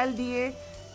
LDA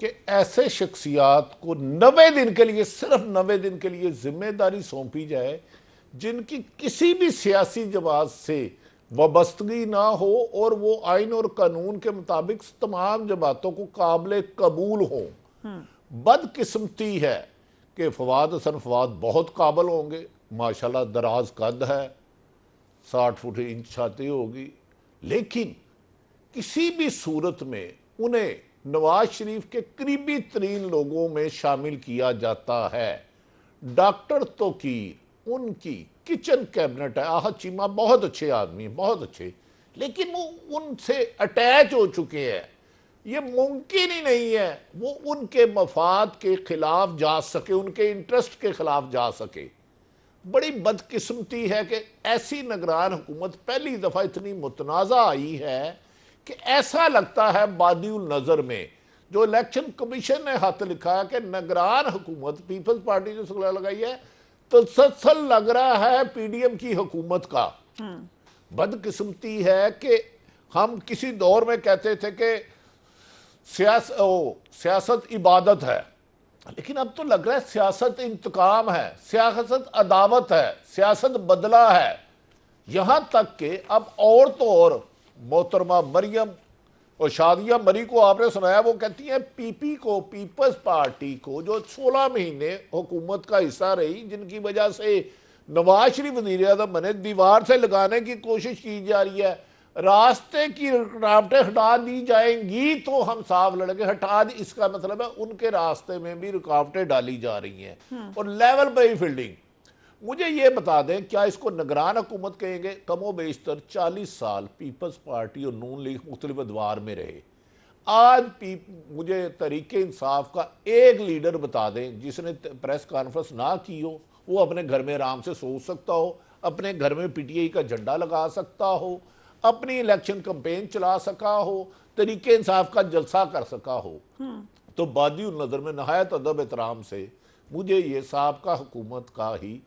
کہ ایسے شخصیات کو 90 دن کے لیے، صرف 90 دن کے لیے ذمہ داری سونپی جائے جن کی کسی بھی سیاسی جماعت سے وابستگی نہ ہو اور وہ آئین اور قانون کے مطابق تمام جماعتوں کو قابل قبول ہوں۔ بدقسمتی ہے کہ فواد حسن فواد بہت قابل ہوں گے، ماشاءاللہ دراز قد ہے، 60 فٹ انچ چھاتی ہوگی، لیکن کسی بھی صورت میں انہیں نواز شریف کے قریبی ترین لوگوں میں شامل کیا جاتا ہے۔ ڈاکٹر توقیر ان کی کچن کیبنٹ ہے، آہا چیمہ بہت اچھے آدمی ہیں، بہت اچھے، لیکن وہ ان سے اٹیچ ہو چکے ہیں۔ یہ ممکن ہی نہیں ہے وہ ان کے مفاد کے خلاف جا سکے، ان کے انٹرسٹ کے خلاف جا سکے۔ بڑی بدقسمتی ہے کہ ایسی نگران حکومت پہلی دفعہ اتنی متنازع آئی ہے کہ ایسا لگتا ہے بادی النظر میں، جو الیکشن کمیشن نے خط لکھا ہے کہ نگران حکومت پیپلز پارٹی جو سلسلہ لگائی ہے تسلسل لگ رہا ہے پی ڈی ایم کی حکومت کا۔ بدقسمتی ہے کہ ہم کسی دور میں کہتے تھے کہ سیاست عبادت ہے، لیکن اب تو لگ رہا ہے سیاست انتقام ہے، سیاست عداوت ہے، سیاست بدلہ ہے۔ یہاں تک کہ اب اور تو اور محترمہ مریم اور شادیہ مری کو آپ نے سنایا، وہ کہتی ہیں پی پی کو، پیپلز پارٹی کو، جو 16 مہینے حکومت کا حصہ رہی، جن کی وجہ سے نواز شریف وزیر اعظم بنے، دیوار سے لگانے کی کوشش کی جا رہی ہے، راستے کی رکاوٹیں ہٹا دی جائیں گی تو ہم صاف لڑیں گے، ہٹا دی، اس کا مطلب ہے ان کے راستے میں بھی رکاوٹیں ڈالی جا رہی ہیں۔ اور لیول پہ ہی فیلڈنگ، مجھے یہ بتا دیں کیا اس کو نگران حکومت کہیں گے؟ کم و بیشتر 40 سال پیپلز پارٹی اور نون لیگ مختلف ادوار میں رہے۔ آج مجھے تحریک انصاف کا ایک لیڈر بتا دیں جس نے پریس کانفرنس نہ کی ہو، وہ اپنے گھر میں آرام سے سو سکتا ہو، اپنے گھر میں پی ٹی آئی کا جھنڈا لگا سکتا ہو، اپنی الیکشن کمپین چلا سکا ہو، تحریک انصاف کا جلسہ کر سکا ہو۔ تو بادی النظر میں نہایت ادب احترام سے مجھے یہ سابقہ حکومت کا ہی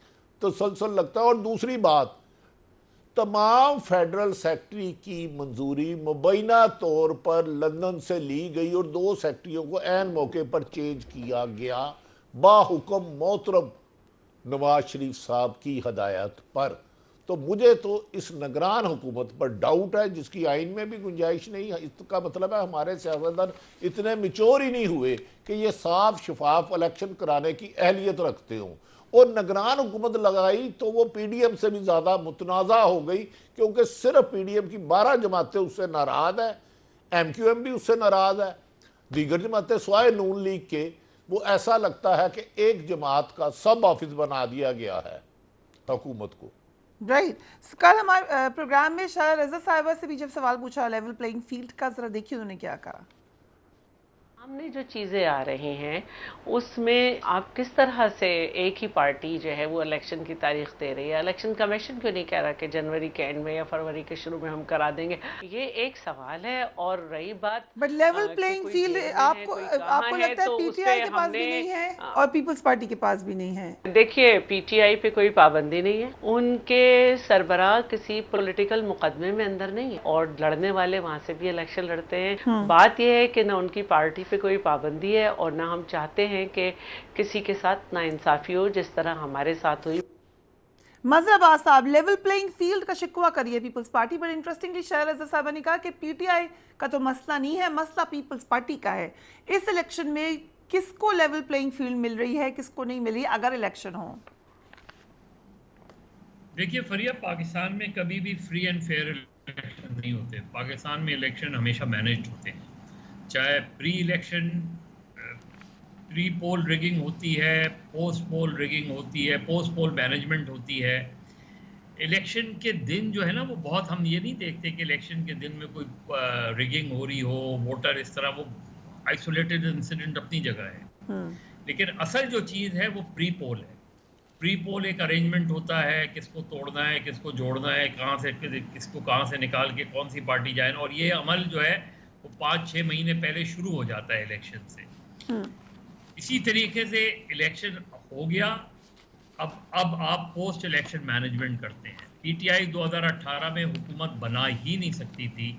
تسلسل لگتا ہے۔ اور دوسری بات، تمام فیڈرل سیکٹری کی منظوری مبینہ طور پر لندن سے لی گئی اور 2 سیکٹریوں کو عین موقع پر چینج کیا گیا با حکم محترم نواز شریف صاحب کی ہدایت پر۔ تو مجھے تو اس نگران حکومت پر ڈاؤٹ ہے، جس کی آئین میں بھی گنجائش نہیں ہے۔ اس کا مطلب ہے ہمارے سیاستدان اتنے میچور ہی نہیں ہوئے کہ یہ صاف شفاف الیکشن کرانے کی اہلیت رکھتے ہوں۔ اور نگران حکومت لگائی تو وہ پی ڈی ایم سے بھی زیادہ متنازع ہو گئی، کیونکہ صرف پی ڈی ایم کی 12 جماعتیں اس سے ناراض ہیں، ایم کیو ایم بھی اس سے ناراض ہے، دیگر جماعتیں سوائے نون لیگ کے، وہ ایسا لگتا ہے کہ ایک جماعت کا سب آفس بنا دیا گیا ہے حکومت کو۔ رائٹ، کل ہمارے پروگرام میں شاہ رضا صاحبہ سے بھی جب سوال پوچھا لیول پلینگ فیلڈ کا، ذرا دیکھیے انہوں نے کیا کہا۔ سامنے جو چیزیں آ رہی ہیں اس میں آپ کس طرح سے ایک ہی پارٹی جو ہے وہ الیکشن کی تاریخ دے رہی ہے؟ الیکشن کمیشن کیوں نہیں کہہ رہا کہ جنوری کے اینڈ میں یا فروری کے شروع میں ہم کرا دیں گے؟ یہ ایک سوال ہے۔ اور رہی بات بٹ لیول پلینگ فیلڈ آپ کو لگتا ہے پی ٹی آئی کے پاس بھی نہیں ہے اور پیپلز پارٹی کے پاس بھی نہیں ہے؟ دیکھیے، پی ٹی آئی پہ کوئی پابندی نہیں ہے، ان کے سربراہ کسی پولیٹیکل مقدمے میں اندر نہیں ہے اور لڑنے والے وہاں سے بھی الیکشن لڑتے ہیں۔ بات یہ ہے کہ نہ ان کی پارٹی پہ کوئی پابندی ہے اور نہ ہم چاہتے ہیں کہ کسی کے ساتھ ناانصافی ہو جس طرح ہمارے ساتھ ہوئی۔ مظہر عباس صاحب، لیول پلینگ فیلڈ کا شکوہ کریے پیپلز پارٹی پر۔ انٹرسٹنگلی شاہ رضا صاحبہ نے کہا کہ پی ٹی آئی کا تو مسئلہ نہیں ہے، مسئلہ پیپلز پارٹی کا ہے۔ اس الیکشن میں کس کو لیول پلینگ فیلڈ مل رہی ہے، کس کو نہیں مل رہی اگر الیکشن ہو؟ دیکھیے فریہ، پاکستان میں کبھی بھی فری اینڈ فیئر الیکشن نہیں ہوتے۔ پاکستان میں الیکشن ہمیشہ مینجڈ ہوتے ہیں، چاہے پری الیکشن پری پول ریگنگ ہوتی ہے، پوسٹ پول ریگنگ ہوتی ہے، پوسٹ پول مینجمنٹ ہوتی ہے۔ الیکشن کے دن جو ہے نا، وہ بہت ہم یہ نہیں دیکھتے کہ الیکشن کے دن میں کوئی ریگنگ ہو رہی ہو، ووٹر اس طرح، وہ آئسولیٹڈ انسیڈنٹ اپنی جگہ ہے۔ لیکن اصل جو چیز ہے وہ پری پول ہے۔ پری پول ایک ارینجمنٹ ہوتا ہے، کس کو توڑنا ہے، کس کو جوڑنا ہے، کہاں سے کس کو کہاں سے نکال کے کون سی پارٹی جائے، اور یہ عمل جو ہے وہ 5-6 مہینے پہلے شروع ہو جاتا ہے الیکشن سے۔ اسی طریقے سے الیکشن ہو گیا، اب آپ پوسٹ الیکشن مینجمنٹ کرتے ہیں۔ پی ٹی آئی 2018 میں حکومت بنا ہی نہیں سکتی تھی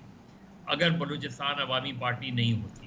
اگر بلوچستان عوامی پارٹی نہیں ہوتی۔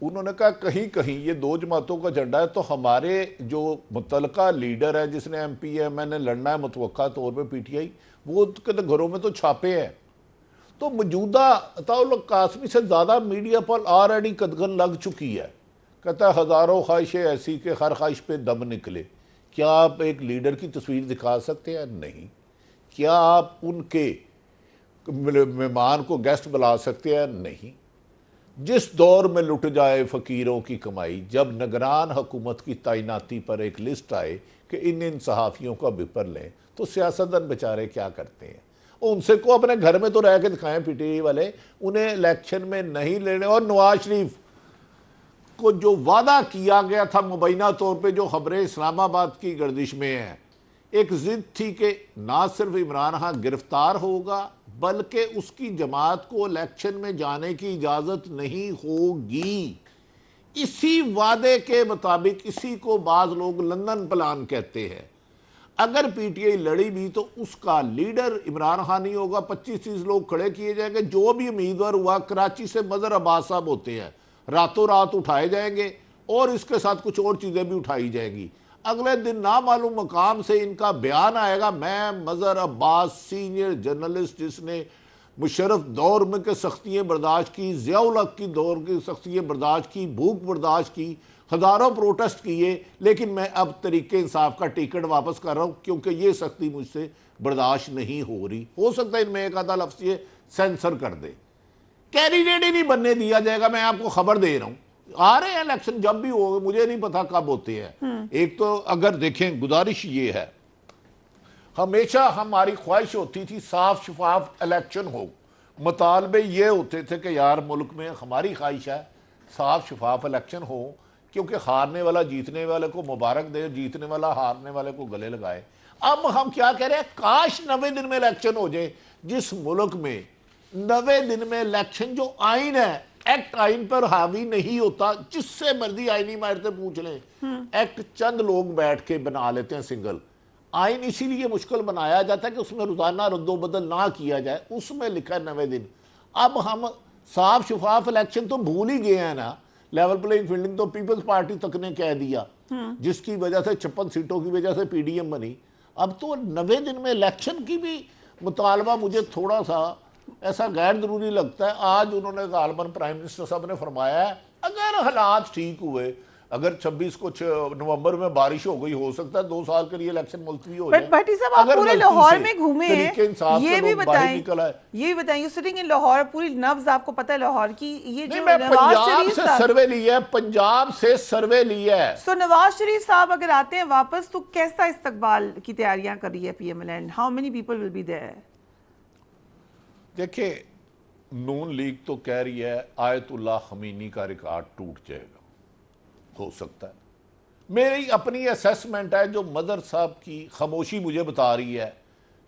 انہوں نے کہا کہیں کہیں یہ دو جماعتوں کا جھنڈا ہے تو ہمارے جو متعلقہ لیڈر ہے جس نے ایم پی ایم این نے لڑنا ہے متوقع طور پہ پی ٹی آئی، وہ کہتے گھروں میں تو چھاپے ہیں. تو موجودہ عطاء اللہ قاسمی سے زیادہ میڈیا پر آلریڈی قدغن لگ چکی ہے. کہتا ہے ہزاروں خواہشیں ایسی کہ ہر خواہش پہ دم نکلے. کیا آپ ایک لیڈر کی تصویر دکھا سکتے ہیں؟ نہیں. کیا آپ ان کے مہمان کو گیسٹ بلا سکتے ہیں؟ نہیں. جس دور میں لٹ جائے فقیروں کی کمائی، جب نگران حکومت کی تعیناتی پر ایک لسٹ آئے کہ ان صحافیوں کا بپر لیں، تو سیاستدان بیچارے کیا کرتے ہیں؟ ان سے کو اپنے گھر میں تو رہ کے دکھائیں پی ٹی آئی والے، انہیں الیکشن میں نہیں لینے. اور نواز شریف کو جو وعدہ کیا گیا تھا مبینہ طور پہ جو خبریں اسلام آباد کی گردش میں ہیں، ایک ضد تھی کہ نہ صرف عمران خان گرفتار ہوگا بلکہ اس کی جماعت کو الیکشن میں جانے کی اجازت نہیں ہوگی. اسی وعدے کے مطابق اسی کو بعض لوگ لندن پلان کہتے ہیں. اگر پی ٹی آئی لڑی بھی تو اس کا لیڈر عمران خان نہیں ہوگا، 25-30 لوگ کھڑے کیے جائیں گے. جو بھی امیدوار ہوا کراچی سے مظہر عباس صاحب ہوتے ہیں، راتوں رات اٹھائے جائیں گے اور اس کے ساتھ کچھ اور چیزیں بھی اٹھائی جائیں گی. اگلے دن نامعلوم مقام سے ان کا بیان آئے گا، میں مظہر عباس سینئر جرنلسٹ جس نے مشرف دور میں کے سختیاں برداشت کی، ضیاء الحق کی دور کی سختیاں برداشت کی، بھوک برداشت کی، ہزاروں پروٹیسٹ کیے، لیکن میں اب طریق انصاف کا ٹکٹ واپس کر رہا ہوں کیونکہ یہ سختی مجھ سے برداشت نہیں ہو رہی. ہو سکتا ہے ان میں ایک آدھا لفظ یہ سینسر کر دے. کینڈیڈیٹ ہی نہیں بننے دیا جائے گا. میں آپ کو خبر دے رہا ہوں، آ رہے ہیں الیکشن جب بھی ہوگا، مجھے نہیں پتا کب ہوتے ہیں. ایک تو اگر دیکھیں گزارش یہ ہے، ہمیشہ ہماری خواہش ہوتی تھی صاف شفاف الیکشن ہو. مطالبے یہ ہوتے تھے کہ یار ملک میں ہماری خواہش ہے صاف شفاف الیکشن ہو، کیونکہ ہارنے والا جیتنے والے کو مبارک دے، جیتنے والا ہارنے والے کو گلے لگائے. اب ہم کیا کہہ رہے ہیں؟ کاش 90 دن میں الیکشن ہو جائے. جس ملک میں 90 دن میں الیکشن، جو آئین ہے، ایکٹ آئین پر حاوی نہیں ہوتا. جس سے مرضی آئینی ماہر سے پوچھ لیں، ایکٹ چند لوگ بیٹھ کے بنا لیتے ہیں سنگل. آئین اسی لیے مشکل بنایا جاتا ہے کہ اس میں روزانہ رد و بدل نہ کیا جائے. اس میں لکھا ہے 90 دن. اب ہم صاف شفاف الیکشن تو بھول ہی گئے ہیں نا. لیول پلینگ فیلڈنگ تو پیپلز پارٹی تک نے کہہ دیا، جس کی وجہ سے 56 سیٹوں کی وجہ سے پی ڈی ایم بنی. اب تو 90 دن میں الیکشن کی بھی مطالبہ مجھے تھوڑا سا ایسا غیر ضروری لگتا ہے. آج انہوں نے غالباً پرائم منسٹر صاحب نے فرمایا ہے اگر حالات ٹھیک ہوئے، اگر 26 کو نومبر میں بارش ہو گئی، ہو سکتا ہے 2 سال کے لیے الیکشن ملتوی ہو جائے. بھٹی صاحب آپ پورے لاہور میں گھومے ہیں، یہ بھی بتائیں یو سٹنگ ان لاہور، پوری نبض آپ کو پتہ ہے لاہور کی. یہ جو نواز شریف سے سروے لی ہے، پنجاب سے سروے لی ہے. سو نواز شریف صاحب اگر آتے ہیں واپس تو کیسا استقبال کی تیاریاں کر رہی ہے P M L N? How many people will be there? دیکھیں، نون لیگ تو کہہ رہی ہے آیت اللہ خمینی کا ریکارڈ ٹوٹ جائے گا. ہو سکتا ہے. میری اپنی اسیسمنٹ ہے جو مظہر صاحب کی خاموشی مجھے بتا رہی ہے،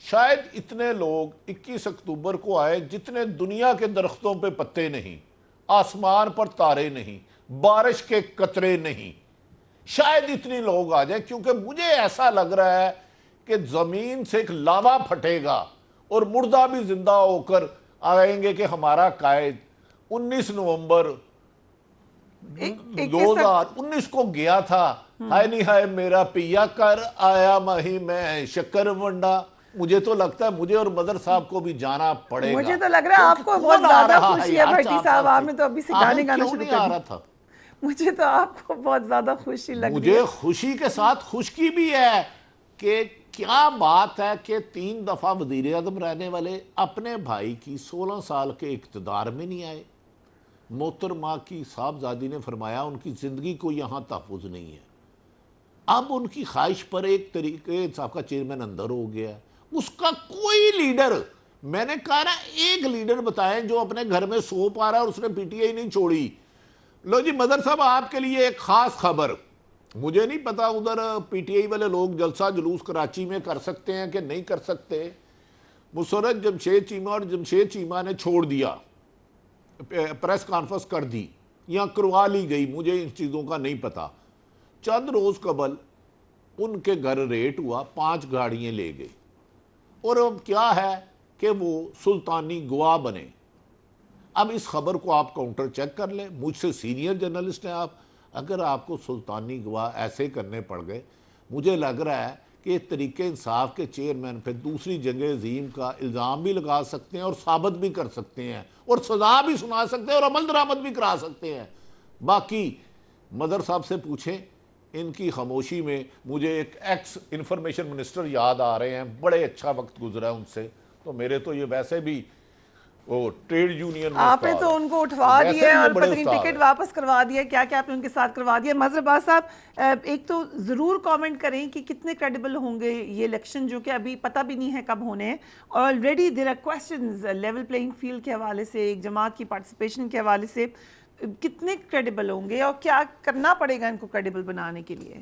شاید اتنے لوگ 21 اکتوبر کو آئے جتنے دنیا کے درختوں پہ پتے نہیں، آسمان پر تارے نہیں، بارش کے قطرے نہیں. شاید اتنے لوگ آ جائیں کیونکہ مجھے ایسا لگ رہا ہے کہ زمین سے ایک لاوا پھٹے گا اور مردہ بھی زندہ ہو کر آئیں گے کہ ہمارا قائد 19 نومبر 2019 کو گیا تھا، ہائے نہیں ہائے میرا پیا کر آیا مہی میں شکر ونڈا. مجھے تو لگتا ہے مجھے اور مظہر صاحب کو بھی جانا پڑے گا. مجھے تو لگ رہا ہے آپ کو بہت زیادہ خوشی ہے بھٹی صاحب، آپ نے تو ابھی سے گانے گانا شروع کر دیا. مجھے تو آپ کو بہت زیادہ خوشی لگ رہی ہے. مجھے خوشی کے ساتھ خشکی بھی ہے کہ کیا بات ہے کہ 3 دفعہ وزیر اعظم رہنے والے اپنے بھائی کی 16 سال کے اقتدار میں نہیں آئے. محترمہ کی صاحبزادی نے فرمایا ان کی زندگی کو یہاں تحفظ نہیں ہے. اب ان کی خواہش پر ایک طریقے انصاف کا چیئرمین اندر ہو گیا ہے. اس کا کوئی لیڈر، میں نے کہا نا ایک لیڈر بتائیں جو اپنے گھر میں سو پا رہا ہے اور اس نے پی ٹی آئی نہیں چھوڑی. لو جی مظہر صاحب آپ کے لیے ایک خاص خبر. مجھے نہیں پتا ادھر پی ٹی آئی والے لوگ جلسہ جلوس کراچی میں کر سکتے ہیں کہ نہیں کر سکتے. مسرت جمشید چیمہ اور جمشید چیمہ نے چھوڑ دیا، پریس کانفرنس کر دی یا کروا لی گئی، مجھے ان چیزوں کا نہیں پتا. چند روز قبل ان کے گھر ریٹ ہوا، 5 گاڑیاں لے گئے اور اب کیا ہے کہ وہ سلطانی گواہ بنے. اب اس خبر کو آپ کاؤنٹر چیک کر لیں، مجھ سے سینئر جرنلسٹ ہیں آپ، اگر آپ کو سلطانی گواہ ایسے کرنے پڑ گئے، مجھے لگ رہا ہے کہ طریقہ انصاف کے چیئرمین پہ دوسری جنگ عظیم کا الزام بھی لگا سکتے ہیں اور ثابت بھی کر سکتے ہیں اور سزا بھی سنا سکتے ہیں اور عمل درآمد بھی کرا سکتے ہیں۔ باقی مدر صاحب سے پوچھیں، ان کی خاموشی میں مجھے ایک ایکس انفارمیشن منسٹر یاد آ رہے ہیں، بڑے اچھا وقت گزرا ہے ان سے، تو میرے تو یہ ویسے بھی وہ ٹریڈ یونین میں آپ نے تو ان کو اٹھوا دیا اور پتہ نہیں ٹکٹ ہے۔ واپس کروا دیا، کیا کیا آپ نے ان کے ساتھ کروا دیا۔ مظہر عباس صاحب ایک تو ضرور کامنٹ کریں کہ کتنے کریڈیبل ہوں گے یہ الیکشن جو کہ ابھی پتہ بھی نہیں ہے کب ہونے ہیں، اور already there are questions level playing field کے حوالے سے، ایک جماعت کی پارٹیسپیشن کے حوالے سے، کتنے کریڈیبل ہوں گے اور کیا کرنا پڑے گا ان کو کریڈیبل بنانے کے لیے؟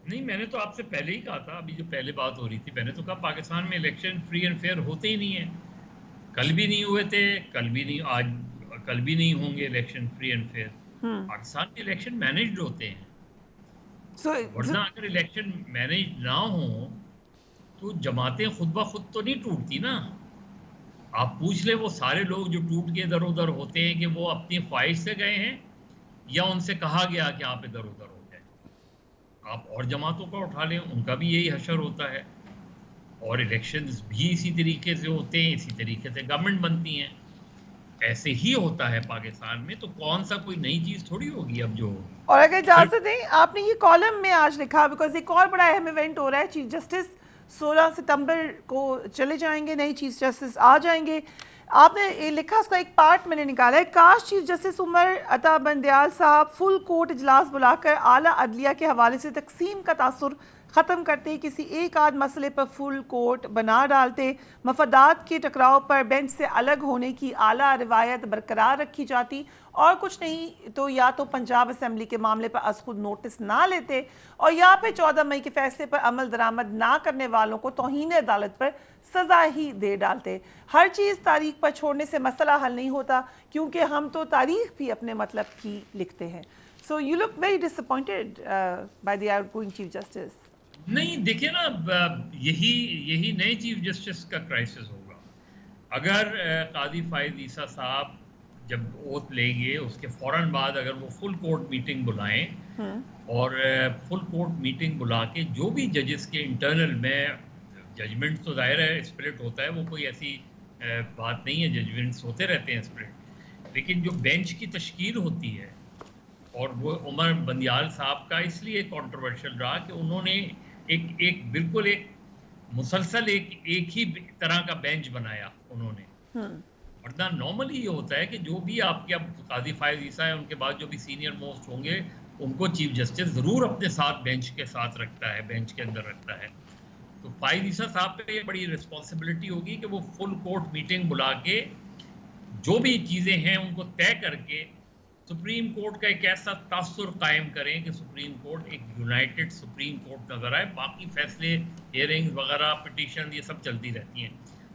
نہیں، میں نے تو آپ سے پہلے ہی کہا تھا، ابھی جو پہلے بات ہو رہی تھی میں نے تو کہا پاکستان میں الیکشن فری اینڈ فیئر ہوتے ہی نہیں ہیں، کل بھی نہیں ہوئے تھے، کل بھی نہیں ہوں گے election free and fair. Pakistan میں الیکشن مینجڈ ہوتے ہیں، ورنہ اگر الیکشن مینج نہ ہوں تو جماعتیں خود بخود تو نہیں ٹوٹتی نا۔ آپ پوچھ لیں وہ سارے لوگ جو ٹوٹ کے ادھر ادھر ہوتے ہیں کہ وہ اپنی خواہش سے گئے ہیں یا ان سے کہا گیا کہ آپ ادھر ادھر ہو جائیں۔ آپ اور جماعتوں کا اٹھا لیں، ان کا بھی یہی حشر ہوتا ہے، اور الیکشنز بھی اسی طریقے سے ہوتے ہیں، اسی طریقے سے گورنمنٹ بنتی ہیں، ایسے ہی ہوتا ہے پاکستان میں۔ تو کون سا کوئی نئی چیز تھوڑی ہوگی اب جو ہوگی۔ اور اگر اجازت دیں، آپ نے یہ کالم میں آج لکھا، بیکاز ایک اور بڑا اہم ایونٹ ہو رہا ہے، چیف جسٹس 16 ستمبر کو چلے جائیں گے، نئی چیف جسٹس آ جائیں گے۔ آپ نے لکھا، اس کا ایک پارٹ میں نے نکالا ہے، کاش چیف جسٹس عمر عطا بندیال صاحب فل کورٹ اجلاس بلا کر اعلیٰ عدلیہ کے حوالے سے تقسیم کا تاثر ختم کرتے، کسی ایک آدھ مسئلے پر فل کورٹ بنا ڈالتے، مفادات کے ٹکراؤ پر بینچ سے الگ ہونے کی اعلیٰ روایت برقرار رکھی جاتی، اور کچھ نہیں تو یا تو پنجاب اسمبلی کے معاملے پر از خود نوٹس نہ لیتے، اور یا پھر 14 مئی کے فیصلے پر عمل درآمد نہ کرنے والوں کو توہین عدالت پر سزا ہی دے ڈالتے۔ ہر چیز تاریخ پر چھوڑنے سے مسئلہ حل نہیں ہوتا، کیونکہ ہم تو تاریخ بھی اپنے مطلب کی لکھتے ہیں۔ So you look very disappointed by the outgoing Chief Justice. نہیں دیکھیں نا، یہی نئے چیف جسٹس کا کرائسس ہوگا۔ اگر قاضی فائز عیسیٰ صاحب جب اوتھ لیں گے، اس کے فوراً بعد اگر وہ فل کورٹ میٹنگ بلائیں، اور فل کورٹ میٹنگ بلا کے جو بھی ججز کے انٹرنل میں ججمنٹ، تو ظاہر ہے اسپلٹ ہوتا ہے، وہ کوئی ایسی بات نہیں ہے، ججمنٹس ہوتے رہتے ہیں اسپلٹ، لیکن جو بینچ کی تشکیل ہوتی ہے، اور وہ عمر بندیال صاحب کا اس لیے کنٹروورشل رہا کہ انہوں نے ایک بالکل ایک مسلسل ایک ہی طرح کا بینچ بنایا انہوں نے۔ ورنہ نارملی یہ ہوتا ہے کہ جو بھی آپ کے اب قاضی فائز عیسیٰ ہیں، ان کے بعد جو بھی سینئر موسٹ ہوں گے، ان کو چیف جسٹس ضرور اپنے ساتھ بینچ کے ساتھ رکھتا ہے، بینچ کے اندر رکھتا ہے۔ تو فائز عیسیٰ صاحب پہ یہ بڑی رسپانسبلٹی ہوگی کہ وہ فل کورٹ میٹنگ بلا کے جو بھی چیزیں ہیں ان کو طے کر کے سپریم کورٹ کا ایک ایسا تاثر قائم کریں کہ سپریم کورٹ ایک یونائٹڈ سپریم کورٹ نظر آئے۔ باقی فیصلے، ہیئرنگز وغیرہ، پٹیشن، یہ سب چلتی رہتی ہیں۔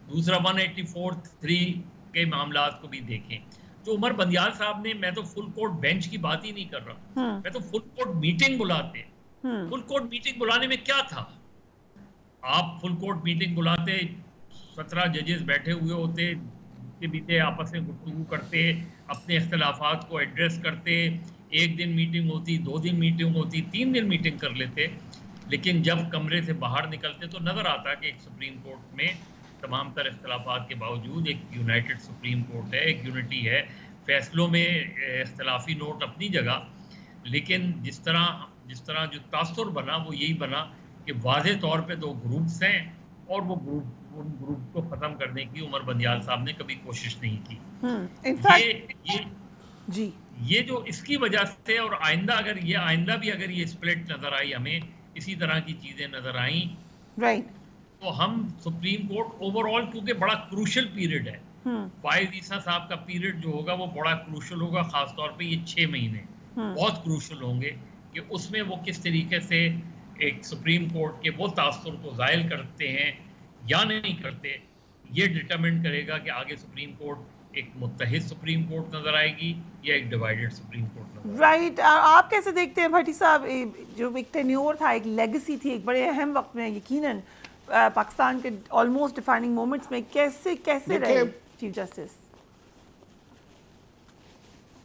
دوسرا 184(3) کے معاملات کو بھی دیکھیں، جو عمر بندیال صاحب نے، میں تو فل کورٹ بینچ کی بات ہی نہیں کر رہا، میں تو فل کورٹ میٹنگ بلاتے۔ فل کورٹ میٹنگ بلانے میں کیا تھا؟ آپ فل کورٹ میٹنگ بلاتے، 17 ججز بیٹھے ہوئے ہوتے، کے بیچے آپس میں گفتگو کرتے، اپنے اختلافات کو ایڈریس کرتے، ایک دن میٹنگ ہوتی، 2 دن میٹنگ ہوتی، 3 دن میٹنگ کر لیتے، لیکن جب کمرے سے باہر نکلتے تو نظر آتا کہ ایک سپریم کورٹ میں تمام تر اختلافات کے باوجود ایک یونائٹڈ سپریم کورٹ ہے، ایک یونٹی ہے، فیصلوں میں اختلافی نوٹ اپنی جگہ، لیکن جس طرح جو تاثر بنا وہ یہی بنا کہ واضح طور پہ 2 گروپس ہیں، اور وہ ان گروپ کو ختم کرنے کی عمر بندیال صاحب نے کبھی کوشش نہیں کی۔ یہ جو اس کی وجہ سے، اور آئندہ بھی اگر یہ اسپلٹ نظر آئی، ہمیں اسی طرح کی چیزیں نظر آئیں، تو ہم سپریم کورٹ اوور آل، کیونکہ بڑا کروشل پیریڈ ہے، فائز عیسیٰ صاحب کا پیریڈ جو ہوگا وہ بڑا کروشل ہوگا، خاص طور پہ یہ 6 مہینے بہت کروشل ہوں گے کہ اس میں وہ کس طریقے سے ایک سپریم کورٹ کے وہ تاثر کو زائل کرتے ہیں یا نہیں کرتے۔ یہ ڈٹرمنٹ کرے گا کہ آگے سپریم کورٹ ایک متحد سپریم کورٹ نظر آئے گی یا ایک ڈیوائیڈڈ سپریم کورٹ نظر آئے گی۔ رائٹ، آپ کیسے دیکھتے ہیں بھٹی صاحب، جو ایک ٹینیور تھا، ایک لیگیسی تھی، ایک بڑے اہم وقت میں، یقیناً پاکستان کے آلموسٹ ڈیفائننگ مومنٹس میں کیسے رہے چیف جسٹس؟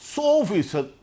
100%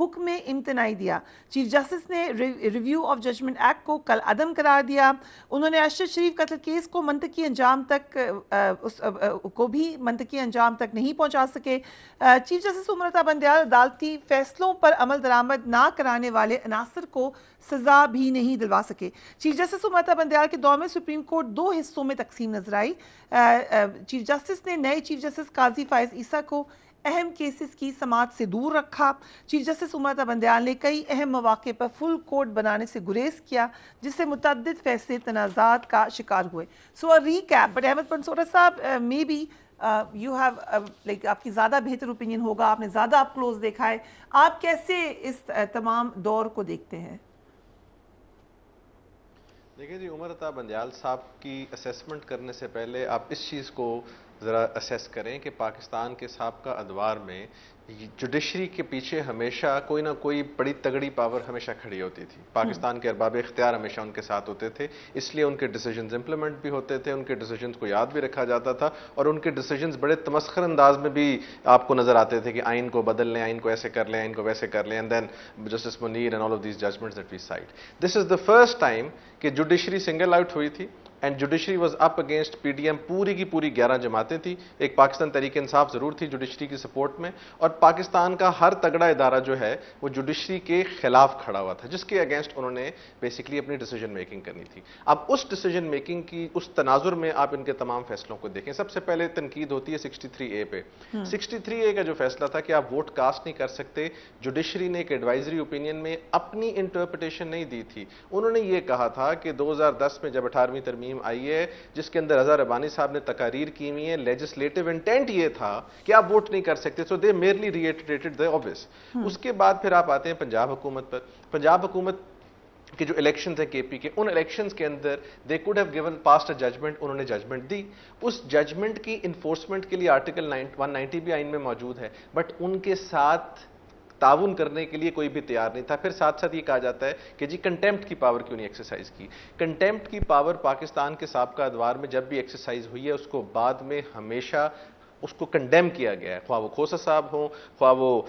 حکم امتناعی دیا. چیف جسٹس نے ریویو آف ججمنٹ ایکٹ کو کل عدم قرار دیا. انہوں نے ارشد شریف قتل کیس کو منطقی انجام تک نہیں پہنچا سکے. چیف جسٹس عمر عطا بندیال عدالتی فیصلوں پر عمل درآمد نہ کرانے والے عناصر کو سزا بھی نہیں دلوا سکے. چیف جسٹس عمر عطا بندیال کے دور میں سپریم کورٹ 2 حصوں میں تقسیم نظر آئی. چیف جسٹس نے نئے چیف جسٹس قاضی فائز عیسیٰ کو اہم کیسز کی سماعت سے دور رکھا. چیف جسٹس عمر عطا بندیال نے کئی اہم مواقع پر فل کورٹ بنانے سے گریز کیا جس سے متعدد فیصلے تنازعات کا شکار ہوئے. سو ریکیپ بٹ احمد پنسورا صاحب maybe you have like آپ کی زیادہ بہتر اوپینین ہوگا, آپ نے زیادہ آپ کلوز دیکھا ہے, آپ کیسے اس تمام دور کو دیکھتے ہیں؟ دیکھیں جی, عمر عطا بندیال صاحب کی اسیسمنٹ کرنے سے پہلے آپ اس چیز کو ذرا اسیس کریں کہ پاکستان کے سابقہ ادوار میں جوڈیشری کے پیچھے ہمیشہ کوئی نہ کوئی بڑی تگڑی پاور ہمیشہ کھڑی ہوتی تھی. پاکستان کے ارباب اختیار ہمیشہ ان کے ساتھ ہوتے تھے, اس لیے ان کے ڈیسیجنز امپلیمنٹ بھی ہوتے تھے, ان کے ڈیسیجنز کو یاد بھی رکھا جاتا تھا, اور ان کے ڈیسیجنز بڑے تمسخر انداز میں بھی آپ کو نظر آتے تھے کہ آئین کو بدل لیں, آئین کو ایسے کر لیں, آئین کو ویسے کر لیں. And then Justice Munir and all of these judgments that we cite. This is the first time کہ جوڈیشری سنگل آؤٹ ہوئی تھی and judiciary was up against P D M. پوری کی پوری 11 جماعتیں تھیں. ایک پاکستان تحریک انصاف ضرور تھی جوڈیشری کی سپورٹ میں, اور پاکستان کا ہر تگڑا ادارہ جو ہے وہ جوڈیشری کے خلاف کھڑا ہوا تھا, جس کے اگینسٹ انہوں نے بیسیکلی اپنی ڈیسیجن میکنگ کرنی تھی. اب اس ڈیسیجن میکنگ کی اس تناظر میں آپ ان کے تمام فیصلوں کو دیکھیں. سب سے پہلے تنقید ہوتی ہے 63A پہ. 63A کا جو فیصلہ تھا کہ آپ ووٹ کاسٹ نہیں کر سکتے, جوڈیشری نے ایک ایڈوائزری اوپینین میں اپنی انٹرپریٹیشن نہیں دی تھی. انہوں نے یہ کہا تھا کہ 2010 میں جب 18ویں ترمیم آئی ہے جس کے اندر اظہر ربانی صاحب نے تقاریر کی ہوئی ہیں, لیجسلیٹو انٹینٹ یہ تھا کہ آپ ووٹ نہیں کر سکتے. سو دے میئرلی ریٹریٹڈ دی آبویس. اس کے بعد پھر آپ آتے ہیں پنجاب حکومت پر. پنجاب حکومت کہ جو الیکشنز ہیں کے پی کے, ان الیکشنز کے اندر they could have given passed a judgment. انہوں نے ججمنٹ دی. اس ججمنٹ کی انفورسمنٹ کے لیے آرٹیکل 190 بھی آئین میں موجود ہے, بٹ ان کے ساتھ تعاون کرنے کے لیے کوئی بھی تیار نہیں تھا. پھر ساتھ ساتھ یہ کہا جاتا ہے کہ جی کنٹیمپٹ کی پاور کیوں نہیں ایکسرسائز کی. کنٹیمپٹ کی پاور پاکستان کے سابقہ ادوار میں جب بھی ایکسرسائز ہوئی ہے اس کو بعد میں ہمیشہ اس کو کنڈیم کیا گیا ہے, خواہ وہ کھوسا صاحب ہوں, خواہ وہ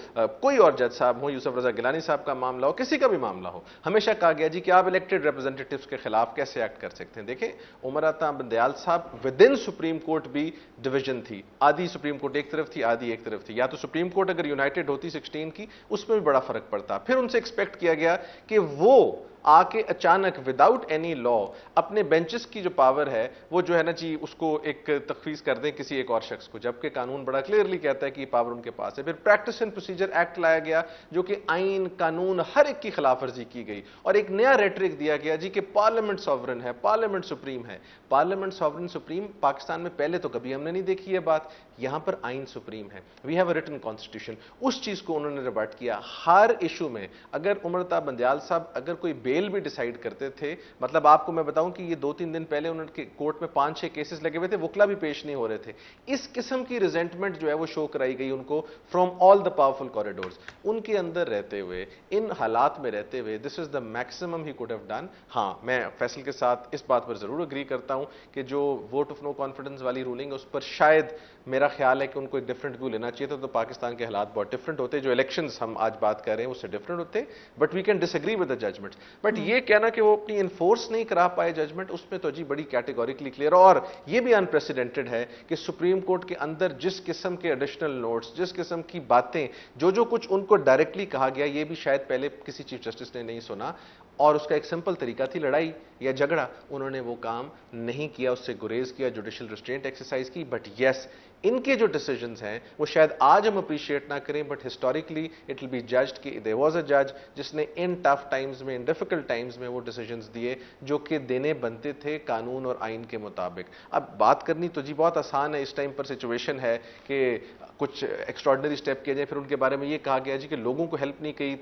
کوئی اور جج صاحب ہوں, یوسف رضا گیلانی صاحب کا معاملہ ہو, کسی کا بھی معاملہ ہو, ہمیشہ کہا گیا جی کہ آپ الیکٹڈ ریپرزینٹیٹیوز کے خلاف کیسے ایکٹ کر سکتے ہیں. دیکھیں عمر عطا بندیال صاحب ود ان سپریم کورٹ بھی ڈویژن تھی. آدھی سپریم کورٹ ایک طرف تھی, آدھی ایک طرف تھی. یا تو سپریم کورٹ اگر یونائٹڈ ہوتی 16 کی, اس میں بھی بڑا فرق پڑتا. پھر ان سے ایکسپیکٹ کیا گیا کہ وہ آ کے اچانک وداؤٹ اینی لا اپنے بینچز کی جو پاور ہے وہ جو ہے نا جی اس کو ایک تخفیض کر دیں کسی ایک اور شخص کو, جبکہ قانون بڑا کلیئرلی کہتا ہے کہ یہ پاور ان کے پاس ہے. پھر پریکٹس اینڈ پروسیجر ایکٹ لایا گیا جو کہ آئین قانون ہر ایک کی خلاف ورزی کی گئی, اور ایک نیا ریٹرک دیا گیا جی کہ پارلیمنٹ سوورن ہے, پارلیمنٹ سپریم ہے. پارلیمنٹ سوورن سپریم پاکستان میں پہلے تو کبھی ہم نے نہیں دیکھی یہ بات, یہاں پر آئین سپریم ہے. We have a written constitution. اس چیز کو انہوں نے ریورٹ کیا. ہر ایشو میں اگر عمر عطا بندیال صاحب اگر کوئی بیل بھی ڈیسائیڈ کرتے تھے, مطلب آپ کو میں بتاؤں کہ یہ 2-3 دن پہلے انہوں کے کورٹ میں 5-6 کیسز لگے ہوئے تھے, وکلا بھی پیش نہیں ہو رہے تھے. اس قسم کی ریزنٹمنٹ جو ہے وہ شو کرائی گئی ان کو from all the powerful corridors. ان کے اندر رہتے ہوئے, ان حالات میں رہتے ہوئے, this is the maximum he could have done. ہاں میں فیصل کے ساتھ اس بات پر ضرور اگری کرتا ہوں کہ جو ووٹ آف نو کانفیڈنس والی رولنگ ہے اس پر شاید میرا خیال ہے کہ ان کو ایک ڈفرنٹ ویو لینا چاہیے تھا, تو پاکستان کے حالات بہت ڈفرنٹ ہوتے. جو الیکشنز ہم آج بات کر رہے ہیں اس سے ڈفرنٹ ہوتے, but we can disagree with the judgment. But یہ کہنا کہ وہ اپنی انفورس نہیں کرا پائے ججمنٹ, اس میں تو جی بڑی کیٹیگوریکلی کلیئر. اور یہ بھی انپریسیڈنٹڈ ہے کہ سپریم کورٹ کے اندر جس قسم کے ایڈیشنل نوٹس, جس قسم کی باتیں, جو کچھ ان کو ڈائریکٹلی کہا گیا, یہ بھی شاید پہلے کسی چیف جسٹس نے نہیں سنا. اور اس کا ایک سمپل طریقہ تھی لڑائی یا جھگڑا, انہوں نے وہ کام نہیں کیا, اس سے گریز کیا, جوڈیشل ریسٹرینٹ ایکسرسائز کی. بٹ یس, ان کے جو ڈیسیجنز ہیں وہ شاید آج ہم اپریشیٹ نہ کریں, but historically it will be judged کہ دیر واز اے جج جس نے ان ٹف ٹائمز میں, ان ڈیفیکلٹ ٹائمز میں وہ ڈیسیجنز دیے جو کہ دینے بنتے تھے قانون اور آئین کے مطابق. اب بات کرنی تو جی بہت آسان ہے, اس ٹائم پر سچویشن ہے کہ کچھ ایکسٹراڈنری اسٹیپ کیے جائیں. پھر ان کے بارے میں یہ کہا گیا جی کہ لوگوں کو ہیلپ نہیں کی,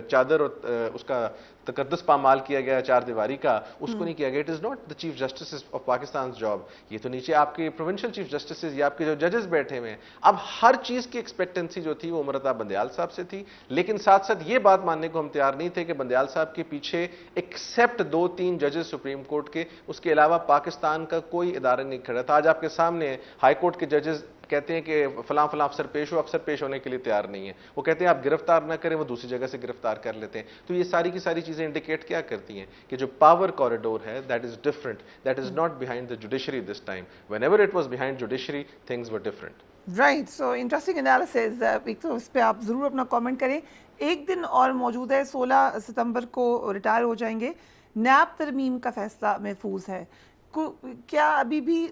چادر اور اس کا تقدس پامال کیا گیا چار دیواری کا, اس کو نہیں کیا گیا. It is not the chief justice of Pakistan job. یہ تو نیچے آپ کے پروونشل چیف جسٹسز یا آپ کے جو ججز بیٹھے ہوئے ہیں. اب ہر چیز کی ایکسپیکٹنسی جو تھی وہ عمر عطا بندیال صاحب سے تھی, لیکن ساتھ ساتھ یہ بات ماننے کو ہم تیار نہیں تھے کہ بندیال صاحب کے پیچھے ایکسیپٹ 2-3 ججز سپریم کورٹ کے, اس کے علاوہ پاکستان کا کوئی ادارہ نہیں کھڑا تھا. آج آپ کے سامنے ہائی کورٹ کے ججز کہتے ہیں کہ فلاں فلاں افسر پیش ہو، افسر پیش ہونے کے لیے تیار نہیں ہے. وہ کہتے ہیں آپ گرفتار نہ کریں، وہ دوسری جگہ سے گرفتار کر لیتے ہیں. تو یہ ساری کی ساری چیزیں انڈیکیٹ کیا کرتی ہیں کہ جو پاور کوریڈور ہے that is different, that is not behind the judiciary this time. When ever it was behind judiciary things were different. Right, so interesting analysis. ایک تو اس پہ آپ ضرور اپنا کامنٹ کریں. ایک دن اور موجود ہے، 16 ستمبر کو ریٹائر ہو جائیں گے. نیب ترمیم کا فیصلہ محفوظ ہے. کیا ابھی بھی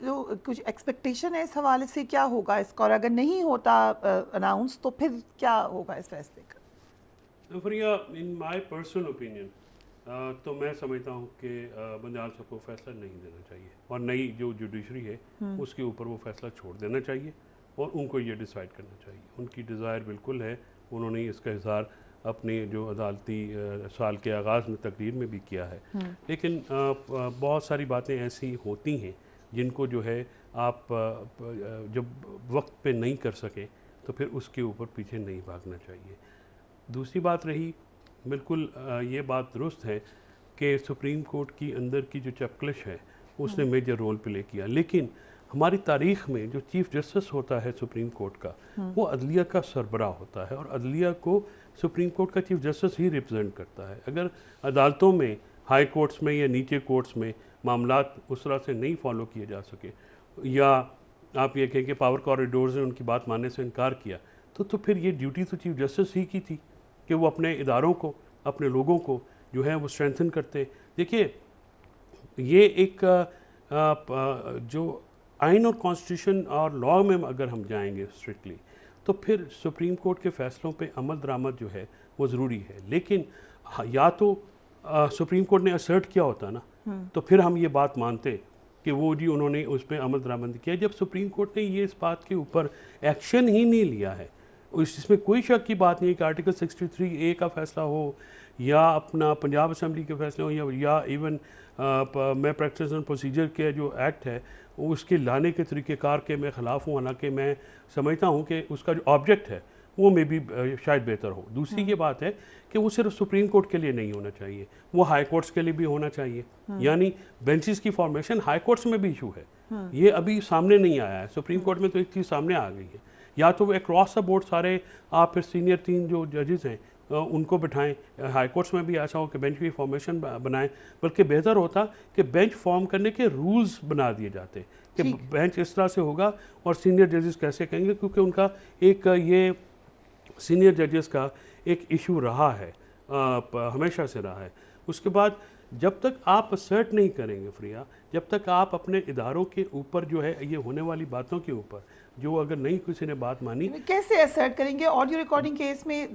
کچھ ایکسپیکٹیشن ہے اس حوالے سے؟ کیا ہوگا اس کا، اور اگر نہیں ہوتا اناؤنس تو پھر کیا ہوگا اس فیصلے کا؟ فریا، ان مائی پرسنل اوپینین تو میں سمجھتا ہوں کہ بندیال صاحب کو فیصلہ نہیں دینا چاہیے، اور نئی جو جوڈیشری ہے اس کے اوپر وہ فیصلہ چھوڑ دینا چاہیے، اور ان کو یہ ڈیسائیڈ کرنا چاہیے. ان کی ڈیزائر بالکل ہے، انہوں نے اس کا اظہار اپنی جو عدالتی سال کے آغاز میں تقریر میں بھی کیا ہے. لیکن بہت ساری باتیں ایسی ہوتی ہیں جن کو جو ہے آپ جب وقت پہ نہیں کر سکیں تو پھر اس کے اوپر پیچھے نہیں بھاگنا چاہیے. دوسری بات رہی، بالکل یہ بات درست ہے کہ سپریم کورٹ کی اندر کی جو چپکلش ہے اس نے میجر رول پلے کیا، لیکن ہماری تاریخ میں جو چیف جسٹس ہوتا ہے سپریم کورٹ کا وہ عدلیہ کا سربراہ ہوتا ہے، اور عدلیہ کو سپریم کورٹ کا چیف جسٹس ہی ریپرزینٹ کرتا ہے. اگر عدالتوں میں، ہائی کورٹس میں یا نیچے کورٹس میں معاملات اس طرح سے نہیں فالو کیے جا سکے، یا آپ یہ کہیں کہ پاور کوریڈورز نے ان کی بات ماننے سے انکار کیا، تو پھر یہ ڈیوٹی تو چیف جسٹس ہی کی تھی کہ وہ اپنے اداروں کو، اپنے لوگوں کو جو ہے وہ اسٹرینتھن کرتے. دیکھیے، یہ ایک جو آئین اور کانسٹیٹیوشن اور لاء میں اگر ہم جائیں گے اسٹرکٹلی، تو پھر سپریم کورٹ کے فیصلوں پہ عمل درآمد جو ہے وہ ضروری ہے. لیکن یا تو سپریم کورٹ نے اسرٹ کیا ہوتا نا، تو پھر ہم یہ بات مانتے کہ وہ جی انہوں نے اس پہ عمل درآمد کیا. جب سپریم کورٹ نے یہ اس بات کے اوپر ایکشن ہی نہیں لیا ہے، اس میں کوئی شک کی بات نہیں کہ آرٹیکل 63A کا فیصلہ ہو، یا اپنا پنجاب اسمبلی کے فیصلے ہوں، یا ایون میں پریکٹس اینڈ پروسیجر کے جو ایکٹ ہے اس کے لانے کے طریقہ کار کے میں خلاف ہوں، حالانکہ میں سمجھتا ہوں کہ اس کا جو آبجیکٹ ہے وہ میں بھی شاید بہتر ہو. دوسری یہ بات ہے کہ وہ صرف سپریم کورٹ کے لیے نہیں ہونا چاہیے، وہ ہائی کورٹس کے لیے بھی ہونا چاہیے. یعنی بینچز کی فارمیشن ہائی کورٹس میں بھی ایشو ہے، یہ ابھی سامنے نہیں آیا ہے. سپریم کورٹ میں تو ایک چیز سامنے آ گئی ہے، یا تو وہ اکراس دا بورڈ سارے آپ پھر سینئر 3 جو ججز ہیں ان کو بٹھائیں. ہائی کورٹس میں بھی ایسا ہو کہ بینچ کی فارمیشن بنائیں، بلکہ بہتر ہوتا کہ بینچ فارم کرنے کے رولز بنا دیے جاتے کہ بینچ اس طرح سے ہوگا اور سینئر ججز کیسے کہیں گے، کیونکہ ان کا ایک یہ سینئر ججز کا ایک ایشو رہا ہے، ہمیشہ سے رہا ہے. اس کے بعد جب تک آپ اسرٹ نہیں کریں گے فریا، جب تک آپ اپنے اداروں کے اوپر جو ہے یہ ہونے والی باتوں کے اوپر جو اگر نہیں کسی نے بات مانی، کیسے اسرٹ کریں گے؟ آڈیو ریکارڈنگ کیس میں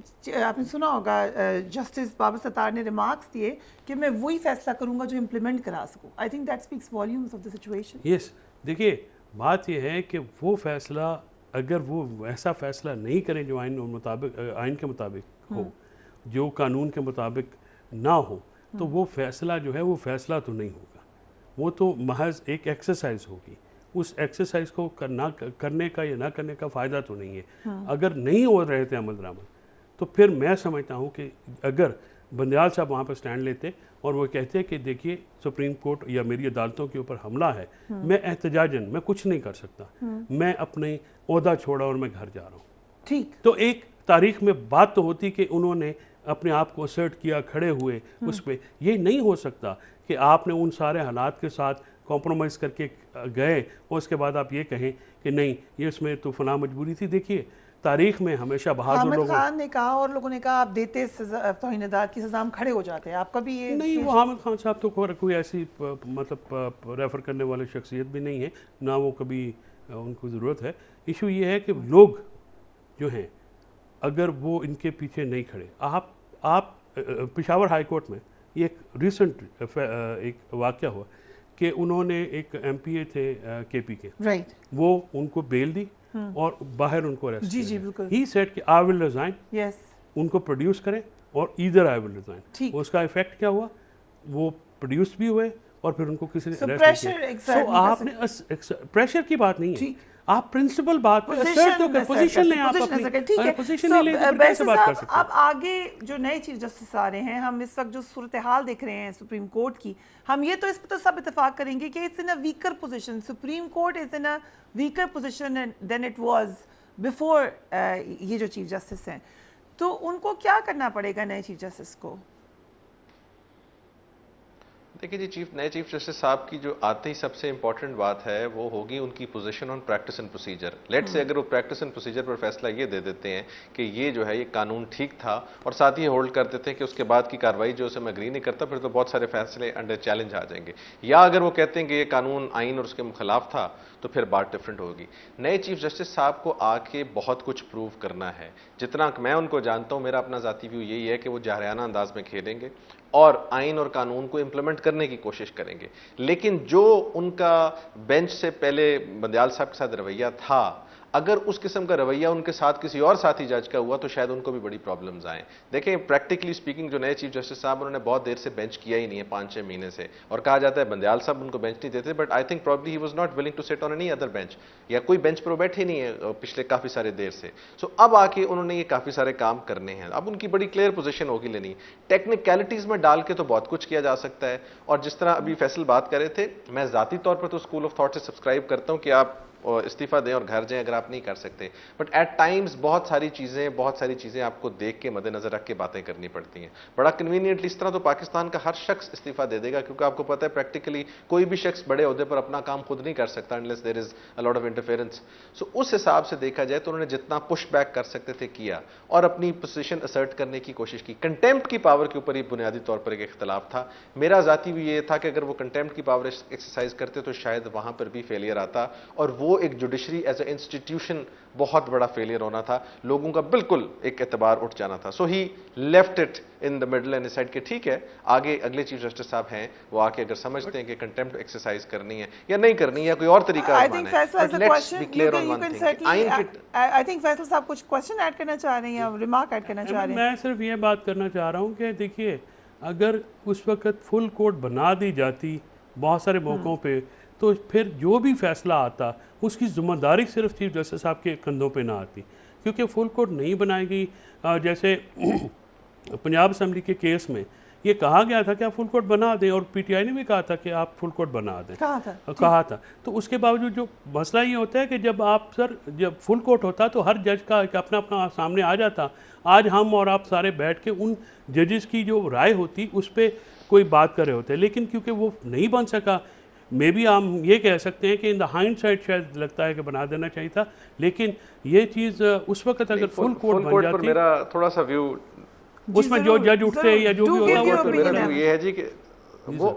آپ نے سنا ہوگا جسٹس بابر ستار نے ریمارکس دیے کہ میں وہی فیصلہ کروں گا جو امپلیمنٹ کرا سکوں. I think that speaks volumes of the situation. Yes, دیکھیے بات یہ ہے کہ وہ فیصلہ اگر وہ ایسا فیصلہ نہیں کریں جو آئین کے مطابق ہو، جو قانون کے مطابق نہ ہو، تو وہ فیصلہ جو ہے وہ فیصلہ تو نہیں ہوگا، وہ تو محض ایک ایکسرسائز ہوگی. اس ایکسرسائز کو کرنے کا یا نہ کرنے کا فائدہ تو نہیں ہے. اگر نہیں ہو رہے تھے عمل درآمد، تو پھر میں سمجھتا ہوں کہ اگر بندیال صاحب وہاں پر سٹینڈ لیتے اور وہ کہتے کہ دیکھیے سپریم کورٹ یا میری عدالتوں کے اوپر حملہ ہے، میں احتجاجاً میں کچھ نہیں کر سکتا، میں اپنے عہدہ چھوڑا اور میں گھر جا رہا ہوں، ٹھیک، تو ایک تاریخ میں بات تو ہوتی کہ انہوں نے اپنے آپ کو اسرٹ کیا، کھڑے ہوئے اس پہ. یہ نہیں ہو سکتا کہ آپ نے ان سارے حالات کے ساتھ کمپرومائز کر کے گئے اور اس کے بعد آپ یہ کہیں کہ نہیں یہ اس میں تو فلاں مجبوری تھی. دیکھیے تاریخ میں ہمیشہ بہادر حامد لوگوں خان نے کہا اور لوگوں نے کہا آپ دیتے توہین عدالت کی سزا ہم کھڑے ہو جاتے ہیں. آپ کا بھی یہ نہیں، وہ حامد خان صاحب تو کوئی ایسی مطلب ریفر کرنے والی شخصیت بھی نہیں ہے، نہ وہ کبھی ان کو ضرورت ہے. ایشو یہ ہے کہ لوگ جو ہیں اگر وہ ان کے پیچھے نہیں کھڑے، آپ پشاور ہائی کورٹ میں یہ ایک ریسنٹ ایک واقعہ ہوا کہ انہوں نے ایک ایم پی اے تھے کے پی کے، وہ ان کو بیل دی اور باہر ان کو ارسٹ کیا. ہی سیڈ کہ آئی ول ریزائن، ان کو پروڈیوس کریں اور ایدر آئی ول ریزائن. اس کا ایفیکٹ کیا ہوا؟ وہ پروڈیوس بھی ہوئے اور پھر ان کو کسی نے So arrest pressure نہیں کیا. exert So نہیں کر آپ نے پریشر کی بات نہیں ہے, آپ پرنسپل بات پوزیشن لیں, آپ اپنی پوزیشن نہیں لیں تو کیسے بات کر سکتے ہیں. اب آگے جو نئے چیف جسٹس آ رہے ہیں, ہم اس وقت جو صورتحال دیکھ رہے ہیں سپریم کورٹ کی, ہم یہ تو اس پہ تو سب اتفاق کریں گے کہ it's in a weaker position. Supreme Court is in a weaker position than it was before یہ جو چیف جسٹس ہیں. تو ان کو کیا کرنا پڑے گا نئے چیف جسٹس کو؟ دیکھیے جی, نئے چیف جسٹس صاحب کی جو آتے ہی سب سے امپورٹنٹ بات ہے وہ ہوگی ان کی position on practice and procedure. Late سے اگر وہ پریکٹس اینڈ پروسیجر پر فیصلہ یہ دے دیتے ہیں کہ یہ جو ہے یہ قانون ٹھیک تھا, اور ساتھ ہی ہولڈ کر دیتے ہیں کہ اس کے بعد کی کارروائی جو اسے میں اگری نہیں کرتا, پھر تو بہت سارے فیصلے انڈر چیلنج آ جائیں گے. یا اگر وہ کہتے ہیں کہ یہ قانون آئین اور اس کے خلاف تھا تو پھر بات ڈفرینٹ ہوگی. نئے چیف جسٹس صاحب کو آ کے بہت کچھ پروو کرنا ہے. جتنا میں ان کو جانتا ہوں, میرا اپنا ذاتی ویو یہی ہے کہ وہ جاہرانہ انداز میں کھیلیں گے اور آئین اور قانون کو امپلیمنٹ کرنے کی کوشش کریں گے. لیکن جو ان کا بینچ سے پہلے بندیال صاحب کے ساتھ رویہ تھا, اگر اس قسم کا رویہ ان کے ساتھ کسی اور ساتھی جج کا ہوا تو شاید ان کو بھی بڑی پرابلمز آئیں. دیکھیں پریکٹیکلی سپیکنگ جو نئے چیف جسٹس صاحب انہوں نے بہت دیر سے بینچ کیا ہی نہیں ہے, 5-6 مہینے سے, اور کہا جاتا ہے بندیال صاحب ان کو بینچ نہیں دیتے, but I think probably he was not willing to sit on any other bench, یا کوئی بینچ پر وہ بیٹھے نہیں ہے پچھلے کافی سارے دیر سے. سو اب آ کے انہوں نے یہ کافی سارے کام کرنے ہیں. اب ان کی بڑی کلیئر پوزیشن ہوگی لینی. ٹیکنیکلٹیز میں ڈال کے تو بہت کچھ کیا جا سکتا ہے, اور جس طرح ابھی فیصل بات کر رہے تھے, میں ذاتی طور پر تو اسکول آف تھاٹ سے سبسکرائب کرتا ہوں کہ آپ استعفیٰ دیں اور گھر جائیں اگر آپ نہیں کر سکتے, بٹ ایٹ ٹائمز بہت ساری چیزیں آپ کو دیکھ کے مد نظر رکھ کے باتیں کرنی پڑتی ہیں. بڑا کنوینئنٹلی اس طرح تو پاکستان کا ہر شخص استعفیٰ دے دے گا, کیونکہ آپ کو پتہ ہے پریکٹیکلی کوئی بھی شخص بڑے عہدے پر اپنا کام خود نہیں کر سکتا unless there is a lot of interference. سو اس حساب سے دیکھا جائے تو انہوں نے جتنا پش بیک کر سکتے تھے کیا, اور اپنی پوزیشن اسرٹ کرنے کی کوشش کی. کنٹیمپٹ کی پاور کے اوپر ہی بنیادی طور پر ایک اختلاف تھا. میرا ذاتی بھی یہ تھا کہ اگر وہ کنٹیمپٹ کی پاور ایکسرسائز کرتے تو شاید وہاں پر بھی فیلئر آتا, اور وہ ایک جوڈیشری ایز اے انسٹیٹیوشن بہت بڑا فیلئر ہونا تھا. لوگوں کا بالکل ایک اعتبار اٹھ جانا تھا. So he left it in the middle and said کہ ٹھیک ہے, آگے اگلے چیف جسٹس صاحب ہیں, وہ آ کے اگر سمجھتے ہیں کہ کنٹیمپٹ ایکسرسائز کرنی ہے یا نہیں کرنی ہے یا کوئی اور طریقہ آزمانا ہے, but let's be clear on one thing. I think Faisal صاحب کچھ کوسچن ایڈ کرنا چاہ رہے ہیں یا ریمارک ایڈ کرنا چاہ رہے ہیں؟ میں صرف یہ بات کرنا چاہ رہا ہوں کہ دیکھیے, اگر اس وقت فل کورٹ بنا دی جاتی بہت سارے موقعوں پہ, تو پھر جو بھی فیصلہ آتا اس کی ذمہ داری صرف چیف جسٹس صاحب کے کندھوں پہ نہ آتی, کیونکہ فل کورٹ نہیں بنائے گی. جیسے پنجاب اسمبلی کے کیس میں یہ کہا گیا تھا کہ آپ فل کورٹ بنا دیں, اور پی ٹی آئی نے بھی کہا تھا کہ آپ فل کورٹ بنا دیں, کہا تھا. تو اس کے باوجود جو مسئلہ یہ ہوتا ہے کہ جب جب فل کورٹ ہوتا تو ہر جج کا اپنا اپنا سامنے آ جاتا. آج ہم اور آپ سارے بیٹھ کے ان ججز کی جو رائے ہوتی اس پہ کوئی بات کر رہے ہوتے, لیکن کیونکہ وہ نہیں بن سکا, مے بی ہم یہ کہہ سکتے ہیں کہ ان دا ہائنڈ سائڈ شاید لگتا ہے کہ بنا دینا چاہیے تھا. لیکن یہ چیز اس وقت اگر فل کورٹ بن جاتی, میرا تھوڑا سا ویو اس میں جو جج اٹھتے یا جو بھی ہوتا, میرا ویو یہ ہے جی کہ وہ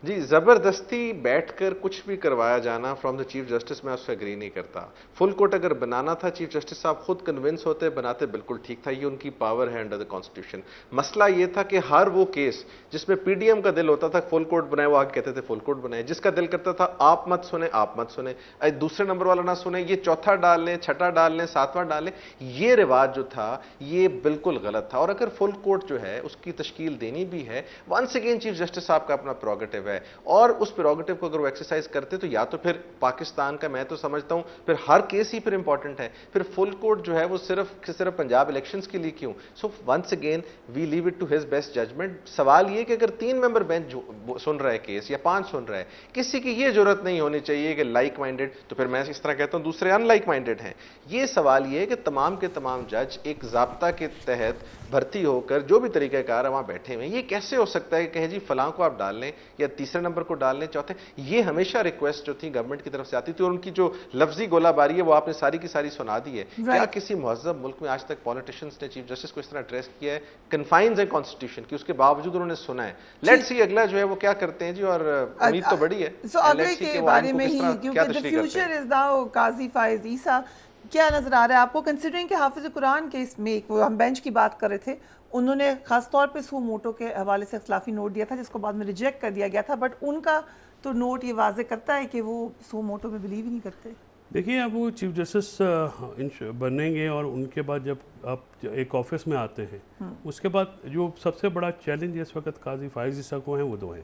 جی زبردستی بیٹھ کر کچھ بھی کروایا جانا فرام دا چیف جسٹس, میں اس سے اگری نہیں کرتا. فل کورٹ اگر بنانا تھا, چیف جسٹس صاحب خود کنونس ہوتے بناتے, بالکل ٹھیک تھا, یہ ان کی پاور ہے انڈر دا کانسٹیٹیوشن. مسئلہ یہ تھا کہ ہر وہ کیس جس میں پی ڈی ایم کا دل ہوتا تھا فل کورٹ بنائے, وہ آگے کہتے تھے فل کورٹ بنائے, جس کا دل کرتا تھا آپ مت سنیں آپ مت سنیں, دوسرے نمبر والا نہ سنیں, یہ چوتھا ڈال لیں, چھٹا ڈال لیں, ساتواں ڈال لیں. یہ رواج جو تھا یہ بالکل غلط تھا. اور اگر فل کورٹ جو ہے اس کی تشکیل دینی بھی ہے, ونس اگین چیف جسٹس صاحب کا اپنا پروگیٹو ہے, اور اس پروگیٹو کو اگر وہ ایکسرسائز کرتے تو یا تو پھر پاکستان کا, میں تو سمجھتا ہوں پھر ہر کیس ہی پھر امپورٹنٹ ہے. پھر فل کورٹ جو ہے وہ صرف پنجاب الیکشنز کے لیے کیوں؟ So once again we leave it to his best judgment. سوال یہ کہ اگر 3 ممبر بینچ سن رہا ہے کیس یا 5 سن رہا ہے, کسی کی یہ ضرورت نہیں ہونی چاہیے کہ لائک مائنڈیڈ, تو پھر میں اس طرح کہتا ہوں دوسرے ان لائک مائنڈیڈ ہیں. یہ سوال یہ ہے کہ تمام کے تمام جج ایک ضابطہ کے تحت بھرتی ہو کر جو بھی طریقہ کار ہے وہاں بیٹھے ہوئے ہیں. یہ کیسے ہو سکتا ہے کہ کہیں جی فلاں کو آپ ڈال لیں یا تیسرے نمبر کو ڈال لیں, چوتھے. یہ ہمیشہ ریکویسٹ جو تھی گورنمنٹ کی طرف سے آتی تھی, اور ان کی جو لفظی گولہ باری ہے وہ آپ نے ساری کی ساری سنا دی ہے. کیا کسی مہذب ملک میں آج تک پولیٹیشنز نے چیف جسٹس کو اس طرح ایڈریس کیا ہے؟ کنفائنز ہیں کانسٹیٹیوشن کی, اس کے باوجود انہوں نے سنا ہے. لیٹس سی اگلا جو ہے وہ کیا کرتے ہیں جی, اور امید تو بڑی ہے. سو اگلے کے بارے میں ہی, کیونکہ the future is now قاضی فائز عیسیٰ, کیا نظر آ رہا ہے آپ کو, کنسیڈرنگ کہ حافظ قرآن کے اس میں ہم بینچ کی بات کر رہے تھے, انہوں نے خاص طور پہ سو موٹو کے حوالے سے اختلافی نوٹ دیا تھا جس کو بعد میں ریجیکٹ کر دیا گیا تھا, بٹ ان کا تو نوٹ یہ واضح کرتا ہے کہ وہ سو موٹو میں بلیو ہی نہیں کرتے. دیکھیے اب وہ چیف جسٹس بنیں گے, اور ان کے بعد جب آپ ایک آفس میں آتے ہیں, اس کے بعد جو سب سے بڑا چیلنج اس وقت قاضی فائز عیسیٰ کو ہیں وہ 2 ہیں.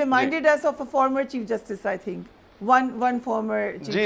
reminded us of a former chief justice, I think one former chief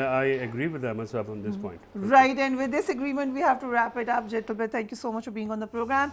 I agree with Ahmed Saab on this point. Right, and with this agreement we have to wrap it up. Gentlemen, thank you so much for being on the program.